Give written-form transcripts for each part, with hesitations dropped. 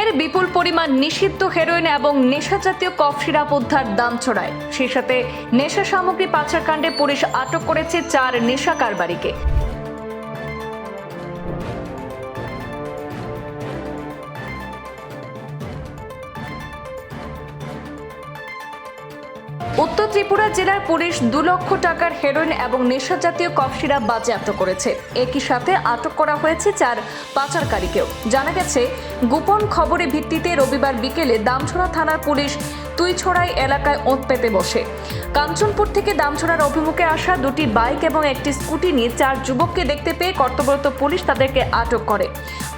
ফের বিপুল পরিমাণ নিষিদ্ধ হেরোইন এবং নেশাজাতীয় কফ সিরাপ উদ্ধার দামছড়ায়। সেই সাথে নেশা সামগ্রী পাচারকাণ্ডে পুলিশ আটক করেছে 4 নেশা কারবারিকে। উত্তর ত্রিপুরা জেলার পুলিশ 2 লক্ষ টাকার হেরোইন এবং নেশাজাতীয় কফ সিরাপ বাজেয়াপ্ত করেছে। একই সাথে আটক করা হয়েছে 4 পাচারকারীকেও। জানা গেছে, গোপন খবরের ভিত্তিতে রবিবার বিকেলে দামছড়া থানার পুলিশ তুইছড়াই এলাকায় ওঁত পেতে বসে। কাঞ্চনপুর থেকে দামছড়ার অভিমুখে আসা 2টি বাইক এবং একটি স্কুটি নিয়ে 4 যুবককে দেখতে পেয়ে কর্তব্যরত পুলিশ তাদেরকে আটক করে।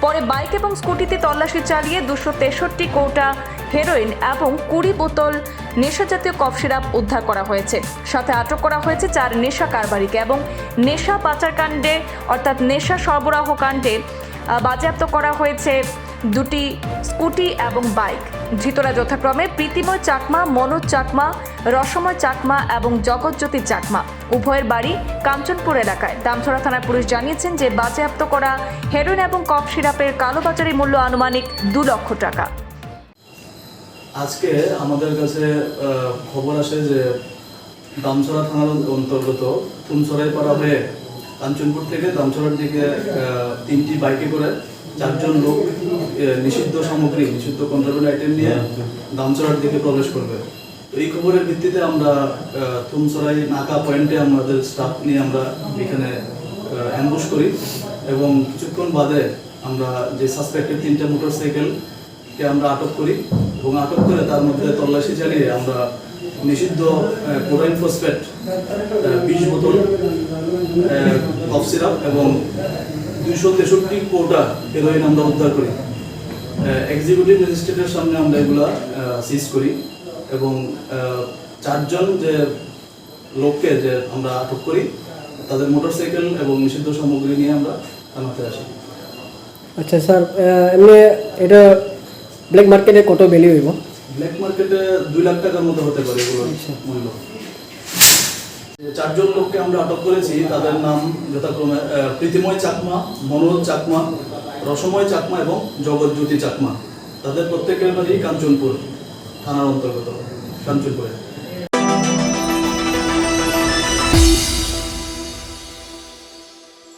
পরে বাইক এবং স্কুটিতে তল্লাশি চালিয়ে 263 কৌটা হেরোইন এবং 20 বোতল নেশাজাতীয় কফ সিরাপ উদ্ধার করা হয়েছে। সাথে আটক করা হয়েছে 4 নেশা কারবারিকে এবং নেশা পাচারকাণ্ডে অর্থাৎ নেশা সরবরাহ কাণ্ডে বাজেয়াপ্ত করা হয়েছে 2টি স্কুটি এবং বাইক। ধৃতরা যথাক্রমে প্রীতিময় চাকমা, মনোজ চাকমা, রসময় চাকমা এবং জগৎজ্যোতি চাকমা। উভয়ের বাড়ি কাঞ্চনপুর এলাকায়। দামছড়া থানার পুলিশ জানিয়েছেন যে বাজেয়াপ্ত করা হেরোইন এবং কফ সিরাপের কালোবাজারি মূল্য আনুমানিক 2 লক্ষ টাকা। আজকে আমাদের কাছে খবর আসে যে দামছড়া থানার অন্তর্গত তুমছড়াইপাড়া হয়ে কাঞ্চনপুর থেকে দামছড়ার দিকে 3টি বাইকে করে 4 জন লোক নিষিদ্ধ সামগ্রী, নিষিদ্ধ কন্ট্রাব্যান্ড আইটেম নিয়ে দামছড়ার দিকে প্রবেশ করবে। এই খবরের ভিত্তিতে আমরা তুমছড়াই নাকা পয়েন্টে আমাদের স্টাফ নিয়ে আমরা এখানে অ্যাম্বুশ করি এবং কিছুক্ষণ বাদে আমরা যে সাসপেক্টেড 3টা মোটরসাইকেলকে আমরা আটক করি এবং আটক করে তার মধ্যে তল্লাশি চালিয়ে আমরা নিষিদ্ধ কোডাইন ফসফেট 20 বোতল কফ সিরাপ এবং 263 কৌটা হেরোইন আমরা উদ্ধার করি। এক্সিকিউটিভ ম্যাজিস্ট্রেটের সামনে আমরা এগুলা সিজ করি এবং 4 জন যে লোককে যে আমরা আটক করি তাদের মোটরসাইকেল এবং নিষিদ্ধ সামগ্রী নিয়ে আমরা থানাতে আসি। আচ্ছা স্যার, এমনি এটা ব্ল্যাক মার্কেটে কত ভ্যালু হইব? ব্ল্যাক মার্কেটে 2 লাখ টাকার মতো হতে পারে এগুলোর মূল্য। 4 জন লোককে আমরা আটক করেছি, তাদের নাম যথাক্রমে প্রীতিময় চাকমা, মনোজ চাকমা, রসময় চাকমা এবং জগৎজ্যোতি চাকমা। তাদের প্রত্যেকের বাড়ি কাঞ্চনপুর থানার অন্তর্গত, কাঞ্চনপুরে।